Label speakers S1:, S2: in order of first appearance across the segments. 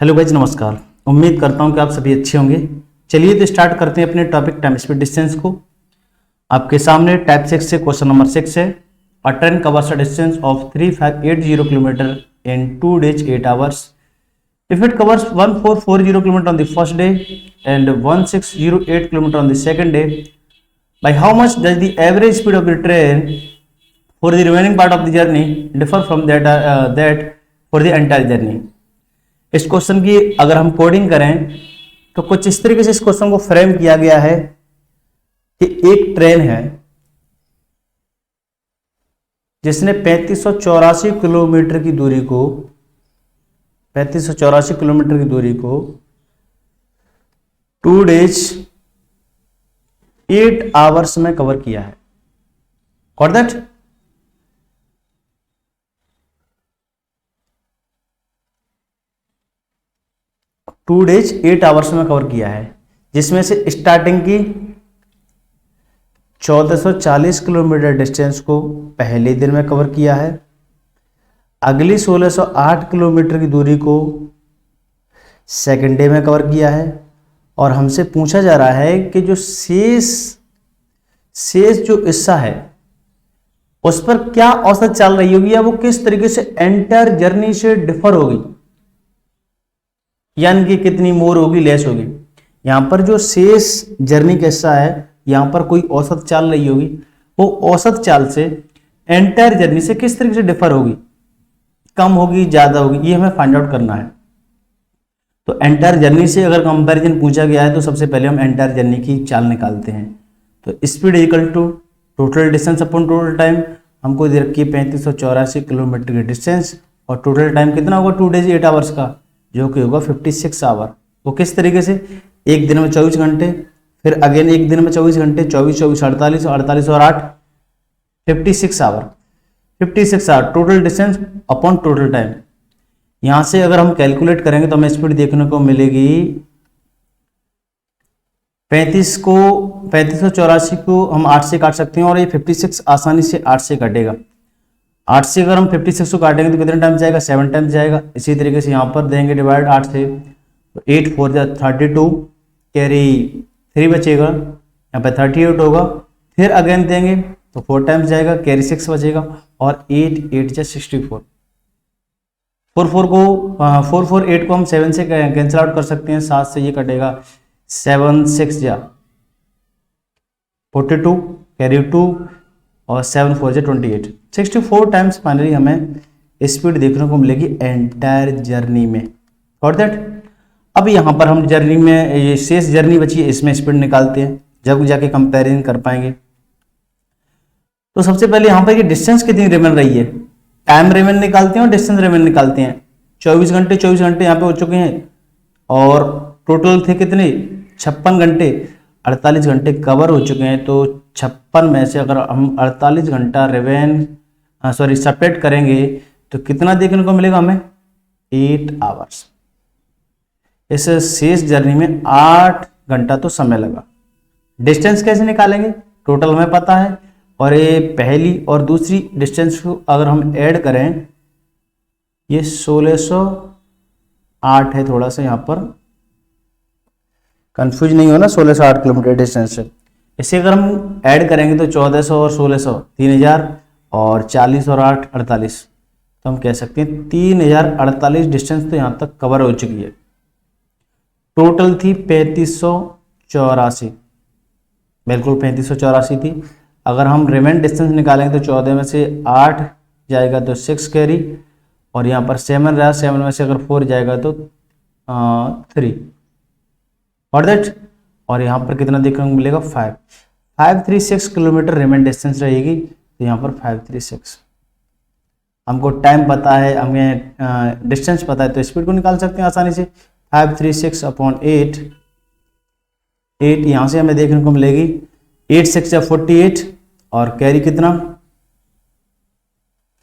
S1: Hello guys, नमस्कार। उम्मीद करता हूं कि आप सभी अच्छे होंगे। चलिए तो स्टार्ट करते हैं अपने टॉपिक टाइम स्पीड डिस्टेंस को। आपके सामने टाइप 6 से क्वेश्चन नंबर 6 है। अ train covers a distance of 3580 kilometre in 2 days 8 hours. If it covers 1440 kilometer on the first day and 1608 kilometer on the second day, by how much does the average speed of the train for the remaining part of the journey differ from that for the entire journey? इस question की अगर हम coding करें तो कुछ इस तरीके से इस क्वेश्चन को फ्रेम किया गया है कि एक ट्रेन है जिसने 3584 किलोमीटर की दूरी को 2 days 8 hours में कवर किया है। Got that? 2 days 8 hours में कवर किया है, जिसमें से स्टार्टिंग की 1440 किलोमीटर डिस्टेंस को पहले दिन में कवर किया है, अगली 1608 किलोमीटर की दूरी को सेकेंड डे में कवर किया है, और हमसे पूछा जा रहा है कि जो शेष जो हिस्सा है उस पर क्या औसत चल रही होगी या वो किस तरीके से एंटायर जर्नी से डिफर होगी, यानी कि कितनी मोर होगी, लेस होगी। यहां पर जो शेष जर्नी का हिस्सा है यहां पर कोई औसत चाल रही होगी, वो औसत चाल से एंटायर जर्नी से किस तरीके से डिफर होगी, कम होगी, ज्यादा होगी, ये हमें फाइंड आउट करना है। तो एंटायर जर्नी से अगर कंपैरिजन पूछा गया है तो सबसे पहले हम एंटायर जर्नी की चाल निकालते हैं। तो speed equal to total distance upon total time. हमको दे रखी है 3584 किलोमीटर की डिस्टेंस और टोटल टाइम कितना होगा 2 days 8 hours का, जो कि होगा 56 आवर। वो किस तरीके से, एक दिन में 24 घंटे, फिर अगेन एक दिन में 24 घंटे, 24 24 48 48 और 8 56 hour. 56 hour total distance upon total time. यहां से अगर हम कैलकुलेट करेंगे तो हमें स्पीड देखने को मिलेगी 3584 को हम 8 से काट सकते हैं और ये 56 आसानी से 8 से कटेगा। 8 से अगर हम 56 को काटेंगे तो कितने टाइम जाएगा, 7 टाइम जाएगा। इसी तरीके से यहाँ पर देंगे डिवाइड 8 से, तो 8 4 32, कैरी 3 बचेगा, यहाँ पे 38 होगा। फिर अगेन देंगे तो 4 टाइम्स जाएगा, कैरी 6 बचेगा और 8 8 64। 448 को हम 7 से कैंसिल आउट कर सकते हैं, 7 से ये कटेगा, 7 6 42, कैरी 2 और 7 4 28, 64 टाइम्स फाइनली हमें स्पीड देखने को मिलेगी एंटायर जर्नी में। Got that? अब यहाँ पर हम जर्नी में ये शेष जर्नी बची है, इसमें स्पीड निकालते हैं, जब जाके कंपैरिजन कर पाएंगे। तो सबसे पहले यहाँ पर ये डिस्टेंस कितनी रिमेन रही है, टाइम रिमेन निकालते हैं और डिस्टेंस रिमेन निकालते हैं। 24 घंटे यहाँ पे हो चुके हैं और टोटल थे कितने, 56 घंटे, 48 घंटे कवर हो चुके हैं। तो 56 में से अगर हम 48 घंटा सेपरेट करेंगे तो कितना देखने को मिलेगा हमें, 8 आवर्स। इस शेष जर्नी में 8 घंटा तो समय लगा। डिस्टेंस कैसे निकालेंगे, टोटल हमें पता है, और ये पहली और दूसरी डिस्टेंस को अगर हम ऐड करें, ये 1608 है, थोड़ा सा यहाँ पर कंफ्यूज नहीं हो ना, 1608 किलोमीटर डिस्टेंस है। इसे अगर हम ऐड करेंगे तो 1400 और 1600 3000 और 40 और 8 48, तो हम कह सकते हैं 3048 डिस्टेंस तो यहाँ तक कवर हो चुकी है। टोटल थी 3584, बिल्कुल 3584 थी। अगर हम रिमेन डिस्टेंस निकालेंगे तो 14 में से 8 जाएगा तो 6 कैरी, और यहाँ पर 7 रहा, 7 में से अगर 4 जाएगा तो 3। और दैट, और यहाँ पर कितना देखने को मिलेगा, 536 किलोमीटर रिमेन डिस्टेंस रहेगी। तो यहाँ पर 536, हमको टाइम पता है, हमें डिस्टेंस पता है, तो स्पीड को निकाल सकते हैं आसानी से। 536 अपॉन 8 यहाँ से हमें देखने को मिलेगी 8 6 48, और कैरी कितना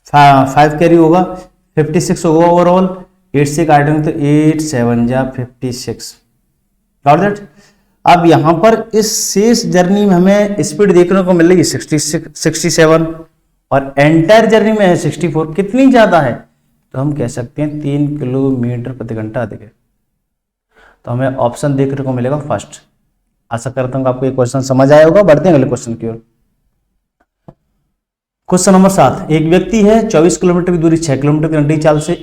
S1: 5 कैरी होगा, 56 होगा ओवरऑल। 8 से काटेंगे तो 8 7 56। Got that? अब यहां पर इस शेष जर्नी में हमें स्पीड देखने को मिलेगी 67 और एंटायर जर्नी में है 64। कितनी ज्यादा है, तो हम कह सकते हैं 3 किलोमीटर प्रति घंटा अधिक है। तो हमें ऑप्शन देखने को मिलेगा फर्स्ट। आशा करता हूँ आपको ये क्वेश्चन समझ आया होगा। बढ़ते हैं अगले क्वेश्चन की ओर। क्वेश्चन नंबर 7, एक व्यक्ति है 24 किलोमीटर की दूरी 6 किलोमीटर प्रति घंटे की चाल से,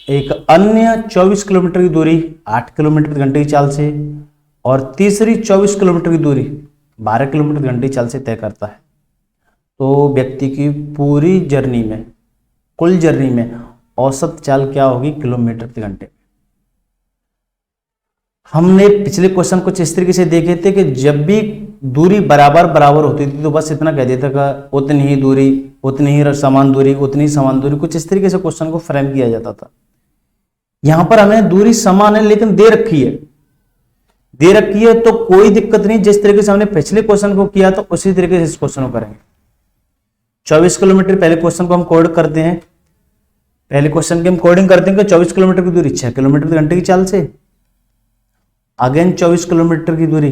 S1: एक अन्य 24 किलोमीटर की दूरी 8 किलोमीटर प्रति घंटे की चाल से और तीसरी 24 किलोमीटर की दूरी 12 किलोमीटर प्रति घंटे की चाल से तय करता है। तो व्यक्ति की पूरी जर्नी में, कुल जर्नी में औसत चाल क्या होगी किलोमीटर प्रति घंटे। हमने पिछले क्वेश्चन कुछ इस तरीके से देखे थे कि जब भी दूरी बराबर बराबर होती थी तो बस इतना कह देता था उतनी ही दूरी, उतनी ही समान दूरी, उतनी ही समान दूरी, कुछ इस तरीके से क्वेश्चन को फ्रेम किया जाता था। यहां पर हमें दूरी समान है लेकिन दे रखी है तो कोई दिक्कत नहीं। जिस तरीके से हमने पिछले क्वेश्चन को किया था उसी तरीके से इस क्वेश्चन को करेंगे। 24 किलोमीटर पहले क्वेश्चन को हम कोड करते हैं, पहले क्वेश्चन की हम कोडिंग करते हैं कि 24 किलोमीटर की दूरी 6 किलोमीटर प्रति घंटे की चाल से, अगेन 24 किलोमीटर की दूरी,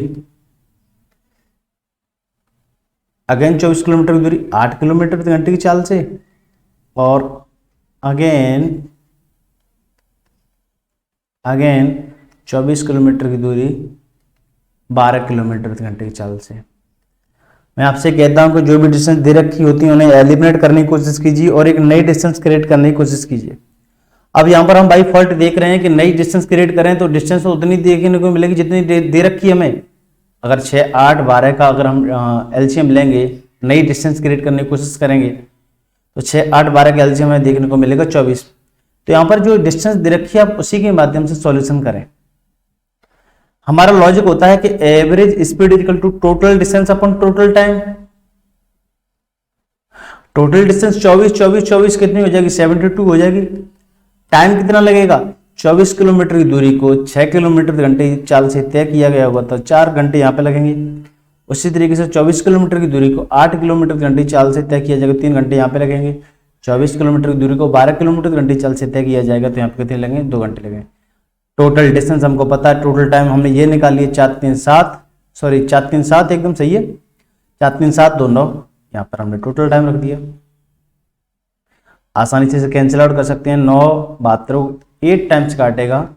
S1: अगेन 24 किलोमीटर की दूरी 8 किलोमीटर प्रति घंटे की चाल से और अगेन 24 किलोमीटर की दूरी 12 किलोमीटर प्रति घंटे की चाल से। मैं आपसे कहता हूं कि जो भी डिस्टेंस दे रखी होती है उन्हें एलिमिनेट करने की कोशिश कीजिए और एक नई डिस्टेंस क्रिएट करने की कोशिश कीजिए। अब यहाँ पर हम बाई फॉल्ट देख रहे हैं कि नई डिस्टेंस क्रिएट करें तो डिस्टेंस तो उतनी देखने को मिलेगी जितनी दे रखी है हमें। अगर 6, 8, 12 का अगर हम एलसीएम लेंगे, नई डिस्टेंस क्रिएट करने की कोशिश करेंगे तो 6, 8, 12 का एलसीएम हमें देखने को मिलेगा 24। तो यहाँ पर जो डिस्टेंस दे रखी है आप उसी के माध्यम से सॉल्यूशन करें। हमारा लॉजिक होता है कि average speed equal to total distance upon total time. Total distance 24 कितनी हो जाएगी, 72 हो जाएगी। टाइम कितना लगेगा, 24 किलोमीटर की दूरी को 6 किलोमीटर प्रति घंटे की चाल से तय किया गया होगा तो 4 घंटे यहाँ पे लगेंगे। उसी तरीके से 24 किलोमीटर की दूरी को 8 किलोमीटर प्रति घंटे की चाल से तय किया जाएगा, 3 घंटे यहाँ पे लगेंगे। 24 किलोमीटर की दूरी को 12 किलोमीटर प्रति घंटे की चाल से तय किया जाएगा तो यहाँ पे कितने लगेंगे, 2 घंटे लगेंगे। टोटल डिस्टेंस हमको पता है, टोटल टाइम हमने ये निकाल लिया 4, 3, 7 एकदम सही है, 4, 3, 7, 2, 9। यहाँ पर हमने टोटल टाइम रख दिया। आसानी से कैंसिल आउट कर सकते हैं, 9, 72, 8 टाइम्स काटेगा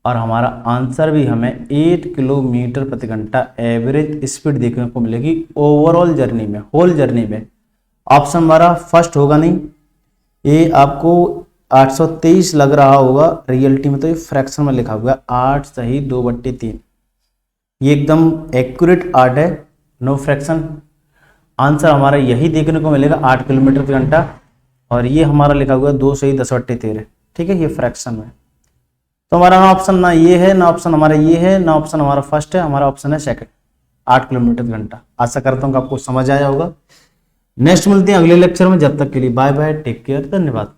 S1: और हमारा आंसर भी हमें 8 किलोमीटर प्रति घंटा एवरेज स्पीड देखने को मिलेगी ओवरऑल जर्नी में, होल जर्नी में। ऑप्शन हमारा फर्स्ट होगा नहीं, ये आपको 823 लग रहा होगा, रियलिटी में तो ये फ्रैक्शन में लिखा हुआ है 8 सही 2/3। ये एकदम एक्यूरेट आर्ट है, नो फ्रैक्शन। आंसर हमारा यही देखने को मिलेगा 8 किलोमीटर प्रति घंटा और ये हमारा लिखा हुआ है 2 सही 10/13। ठीक है, ये फ्रैक्शन में। तो हमारा ना ऑप्शन ना ये है, ना ऑप्शन हमारा ये है, ना ऑप्शन हमारा फर्स्ट है, हमारा ऑप्शन है सेकंड, 8 किलोमीटर प्रति घंटा। आशा करता हूँ कि आपको समझ आया होगा। नेक्स्ट मिलते हैं अगले लेक्चर में, जब तक के लिए बाय बाय, टेक केयर, धन्यवाद।